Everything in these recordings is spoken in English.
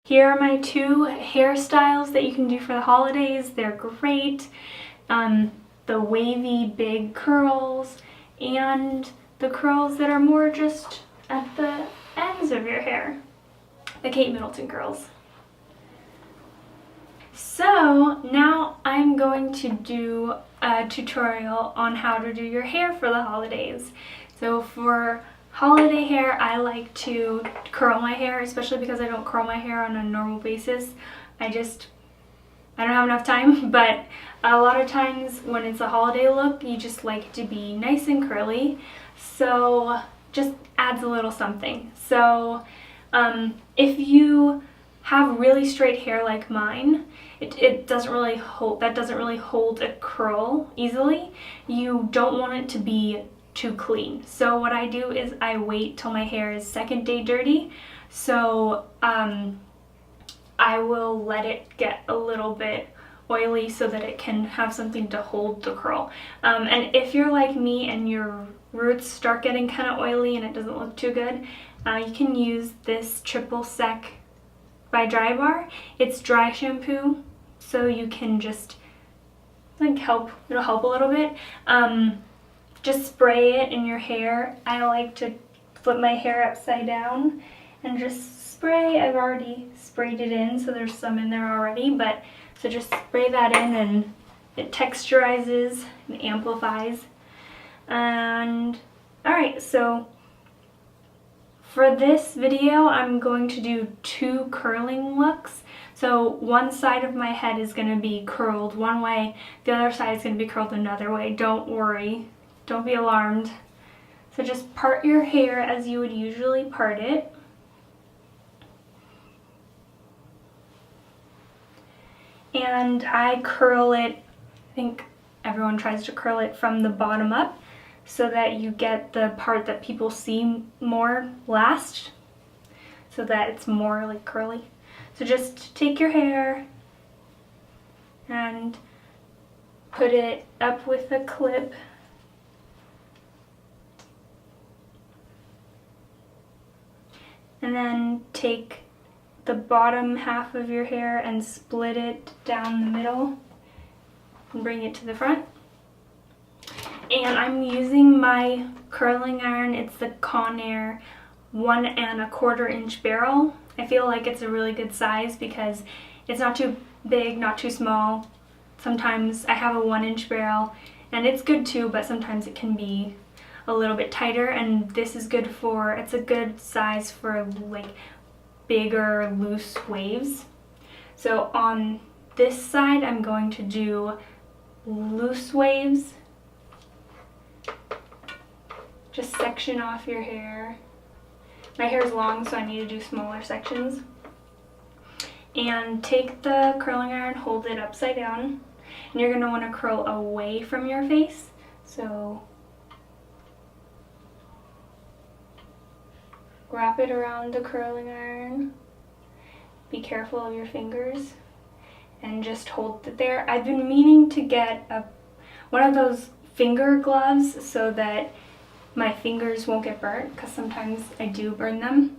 Here are my two hairstyles that you can do for the holidays. They're great. The wavy big curls and the curls that are more just at the ends of your hair. The Kate Middleton curls. So now I'm going to do a tutorial on how to do your hair for the holidays. So for holiday hair, I like to curl my hair, especially because I don't curl my hair on a normal basis. I don't have enough time, but a lot of times when it's a holiday look, you just like it to be nice and curly. So just adds a little something. So if you have really straight hair like mine, that doesn't really hold a curl easily. You don't want it to be too clean. So what I do is I wait till my hair is second day dirty. So I will let it get a little bit oily so that it can have something to hold the curl. And if you're like me and your roots start getting kind of oily and it doesn't look too good, you can use this Triple Sec by Dry Bar. It's dry shampoo, so you can just like it'll help a little bit. Just spray it in your hair. I like to flip my hair upside down and just spray. I've already sprayed it in, so there's some in there already, but so just spray that in and it texturizes and amplifies. And alright, so for this video I'm going to do two curling looks. So one side of my head is going to be curled one way, the other side is going to be curled another way. Don't worry, don't be alarmed. So just part your hair as you would usually part it. And I curl it, I think everyone tries to curl it from the bottom up so that you get the part that people see more last, so that it's more like curly. So just take your hair and put it up with a clip. And then take the bottom half of your hair and split it down the middle and bring it to the front. And I'm using my curling iron. It's the Conair 1 1/4 inch barrel. I feel like it's a really good size because it's not too big, not too small. Sometimes I have a 1-inch barrel and it's good too, but sometimes it can be a little bit tighter, and this is good for, it's a good size for like bigger loose waves. So on this side I'm going to do loose waves. Just section off your hair. My hair is long, so I need to do smaller sections. And take the curling iron, hold it upside down, and you're going to want to curl away from your face. So wrap it around the curling iron. Be careful of your fingers and just hold it there. I've been meaning to get one of those finger gloves so that my fingers won't get burnt, because sometimes I do burn them.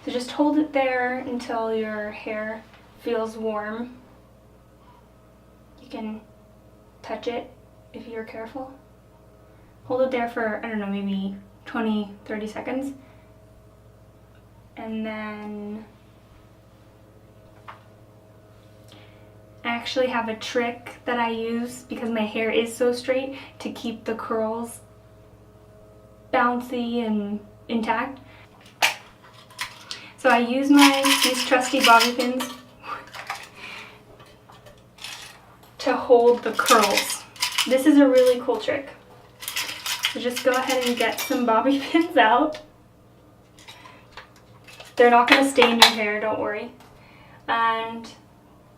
So just hold it there until your hair feels warm. You can touch it if you're careful. Hold it there for, I don't know, maybe 20-30 seconds. And then I actually have a trick that I use because my hair is so straight to keep the curls bouncy and intact. So I use these trusty bobby pins to hold the curls. This is a really cool trick. So just go ahead and get some bobby pins out. They're not going to stay in your hair, don't worry. And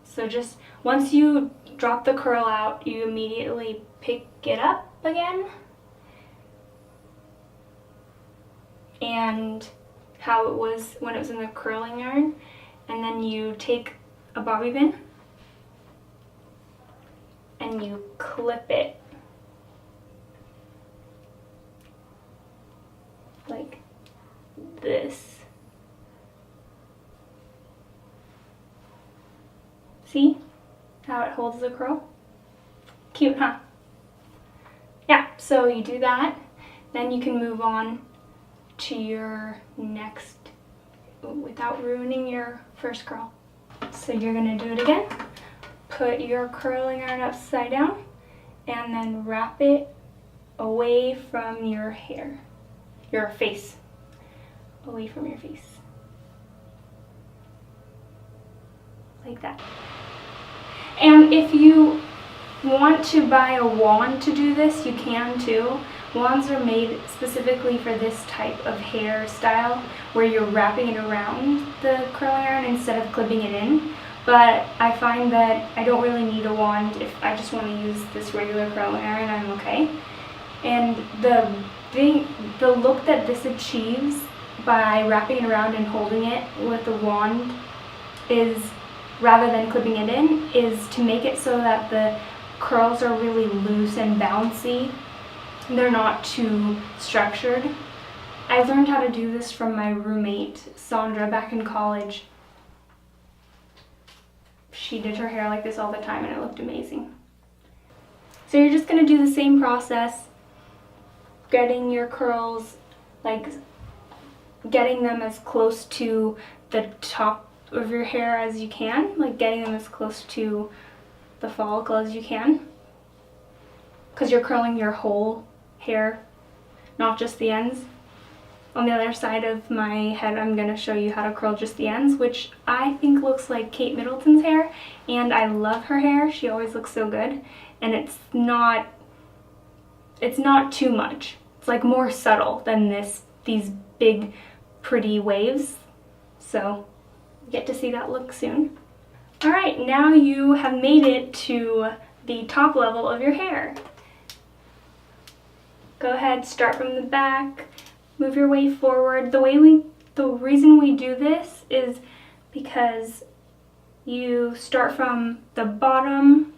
so just once you drop the curl out, you immediately pick it up again. And how it was when it was in the curling iron. And then you take a bobby pin and you clip it like this. See how it holds the curl? Cute, huh? Yeah, so you do that, then you can move on to your next, without ruining your first curl. So you're gonna do it again. Put your curling iron upside down and then wrap it away from your hair, your face, away from your face. Like that. And if you want to buy a wand to do this, you can too. Wands are made specifically for this type of hairstyle where you're wrapping it around the curling iron instead of clipping it in. But I find that I don't really need a wand. If I just want to use this regular curling iron, I'm okay. And the look that this achieves by wrapping it around and holding it with a wand is, rather than clipping it in, is to make it so that the curls are really loose and bouncy. They're not too structured. I learned how to do this from my roommate, Sandra, back in college. She did her hair like this all the time and it looked amazing. So you're just gonna do the same process, getting your curls, like getting them as close to the top of your hair as you can, like getting them as close to the follicle as you can, because you're curling your whole hair, not just the ends. On the other side of my head, I'm going to show you how to curl just the ends, which I think looks like Kate Middleton's hair, and I love her hair. She always looks so good, and it's not too much. It's like more subtle than these big pretty waves. So you get to see that look soon. All right, now you have made it to the top level of your hair. Go ahead, start from the back, move your way forward. The reason we do this is because you start from the bottom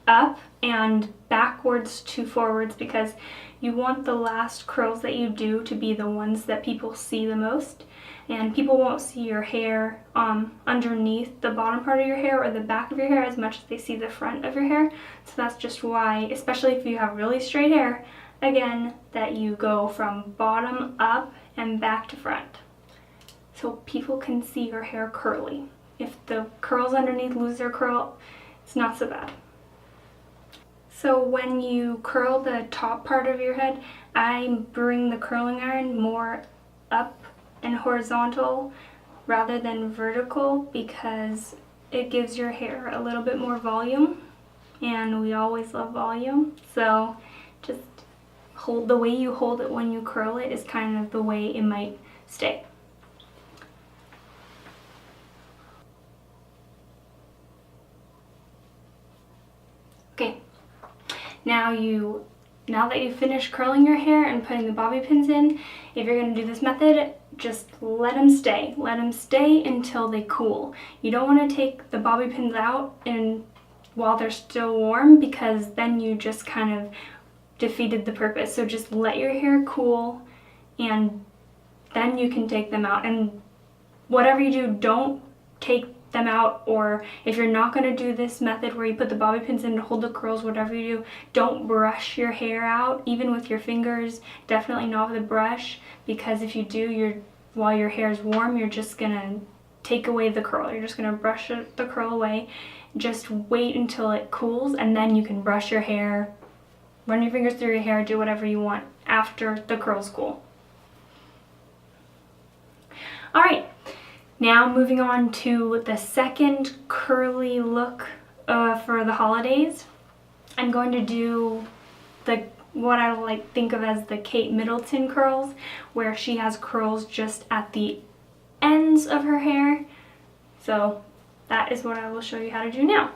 up and backwards to forwards, because you want the last curls that you do to be the ones that people see the most, and people won't see your hair underneath the bottom part of your hair or the back of your hair as much as they see the front of your hair. So that's just why, especially if you have really straight hair, again, that you go from bottom up and back to front, so people can see your hair curly. If the curls underneath lose their curl, it's not so bad. So when you curl the top part of your head, I bring the curling iron more up and horizontal rather than vertical, because it gives your hair a little bit more volume, and we always love volume. So just the way you hold it when you curl it is kind of the way it might stay. Okay, now that you've finished curling your hair and putting the bobby pins in, if you're going to do this method, just let them stay. Let them stay until they cool. You don't want to take the bobby pins out while they're still warm, because then you just kind of defeated the purpose. So just let your hair cool and then you can take them out. And whatever you do, don't take them out, or if you're not going to do this method where you put the bobby pins in to hold the curls, whatever you do, don't brush your hair out, even with your fingers. Definitely not with a brush, because if you do, while your hair is warm, you're just going to take away the curl. You're just going to brush the curl away. Just wait until it cools, and then you can brush your hair, run your fingers through your hair, do whatever you want after the curls cool. All right. Now moving on to the second curly look for the holidays. I'm going to do what I think of as the Kate Middleton curls, where she has curls just at the ends of her hair. So that is what I will show you how to do now.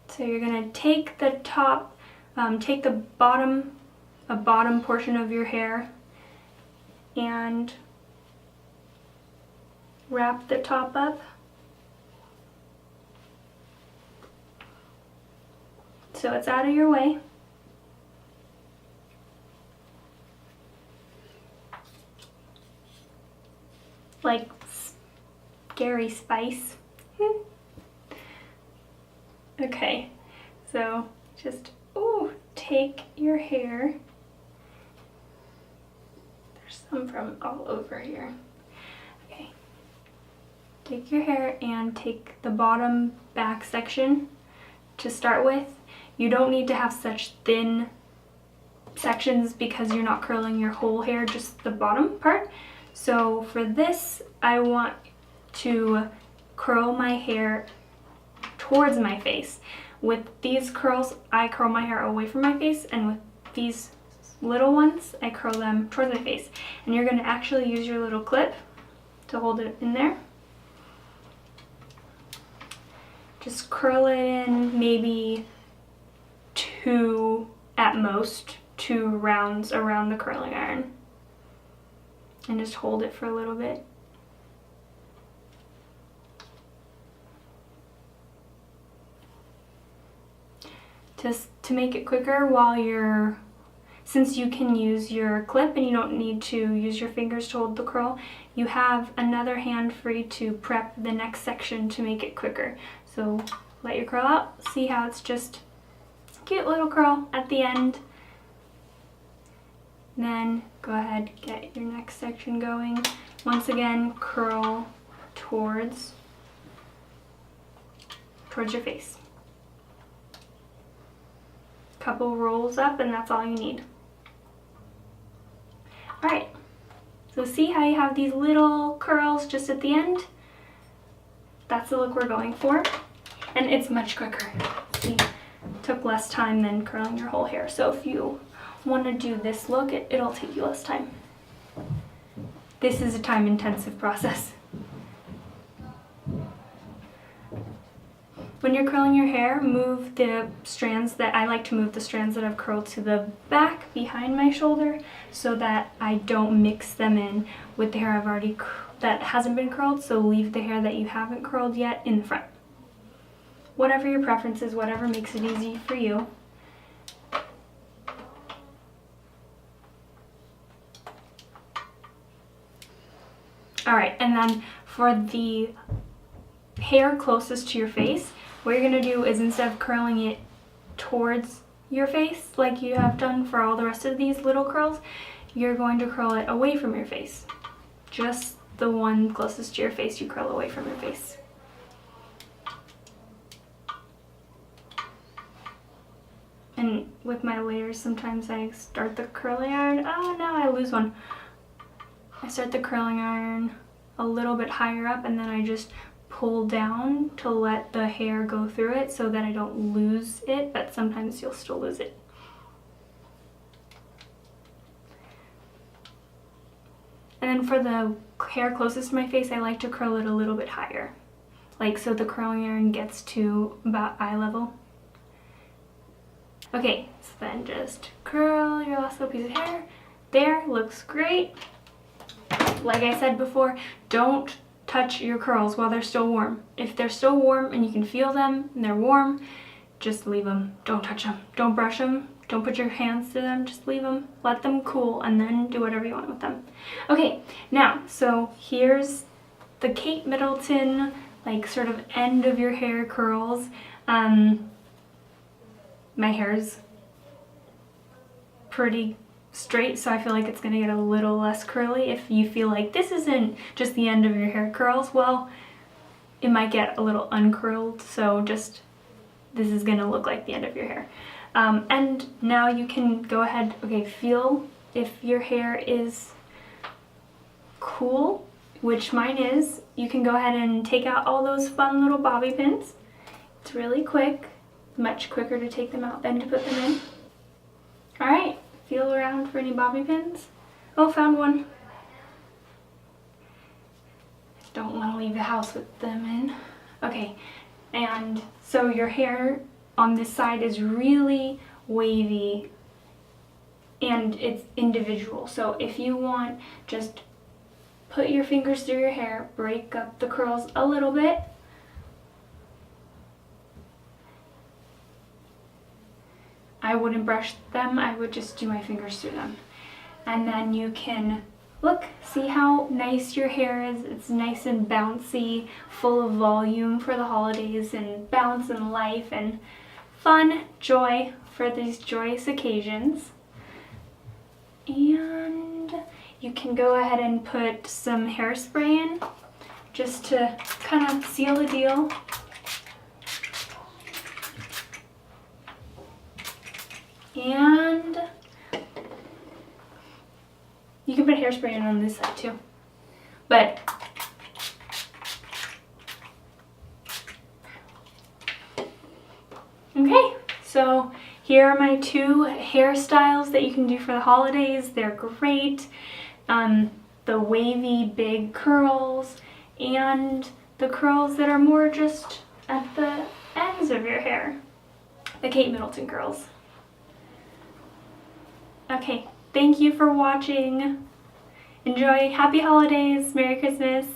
So you're going to take the top, take the bottom portion of your hair and wrap the top up so it's out of your way. like scary spice. Okay, so just, take your hair. There's some from all over here. Okay, take your hair and take the bottom back section to start with. You don't need to have such thin sections because you're not curling your whole hair, just the bottom part. So for this, I want to curl my hair towards my face. With these curls, I curl my hair away from my face, and with these little ones, I curl them towards my face. And you're going to actually use your little clip to hold it in there. Just curl it in maybe at most two rounds around the curling iron, and just hold it for a little bit. Just to make it quicker, since you can use your clip and you don't need to use your fingers to hold the curl, you have another hand free to prep the next section to make it quicker. So let your curl out. See how it's just a cute little curl at the end. Then go ahead, get your next section going. Once again, curl towards your face. Couple rolls up, and that's all you need. Alright, so see how you have these little curls just at the end? That's the look we're going for, and it's much quicker. See, it took less time than curling your whole hair, so if you want to do this look, it'll take you less time. This is a time-intensive process. When you're curling your hair, move the strands I like to move the strands that I've curled to the back behind my shoulder so that I don't mix them in with the hair that hasn't been curled, so leave the hair that you haven't curled yet in the front. Whatever your preference is, whatever makes it easy for you. Alright, and then for the hair closest to your face, what you're going to do is, instead of curling it towards your face like you have done for all the rest of these little curls, you're going to curl it away from your face. Just the one closest to your face, you curl away from your face. And with my layers, sometimes I start the curling iron. Oh no, I lose one. I start the curling iron a little bit higher up, and then I just pull down to let the hair go through it so that I don't lose it, but sometimes you'll still lose it. And then for the hair closest to my face, I like to curl it a little bit higher, like so the curling iron gets to about eye level. Okay, so then just curl your last little piece of hair. There, looks great. Like I said before, don't touch your curls while they're still warm. If they're still warm and you can feel them and they're warm, just leave them. Don't touch them. Don't brush them. Don't put your hands to them. Just leave them. Let them cool and then do whatever you want with them. Okay, now, so here's the Kate Middleton, like sort of end of your hair curls. My hair's pretty straight, so I feel like it's going to get a little less curly. If you feel like this isn't just the end of your hair curls, well, it might get a little uncurled, so just this is going to look like the end of your hair. And now you can go ahead, feel if your hair is cool, which mine is. You can go ahead and take out all those fun little bobby pins. It's really quick, much quicker to take them out than to put them in. Alright. Feel around for any bobby pins. Oh, found one. Don't want to leave the house with them in. Okay, and so your hair on this side is really wavy and it's individual. So if you want, just put your fingers through your hair, break up the curls a little bit. I wouldn't brush them, I would just do my fingers through them. And then you can Look, see how nice your hair is? It's nice and bouncy, full of volume for the holidays, and balance and life and fun, joy for these joyous occasions. And you can go ahead and put some hairspray in just to kind of seal the deal. And you can put hairspray in on this side too. But okay, so here are my 2 hairstyles that you can do for the holidays. They're great. The wavy big curls and the curls that are more just at the ends of your hair. The Kate Middleton curls. Okay, thank you for watching. Enjoy. Happy holidays. Merry Christmas.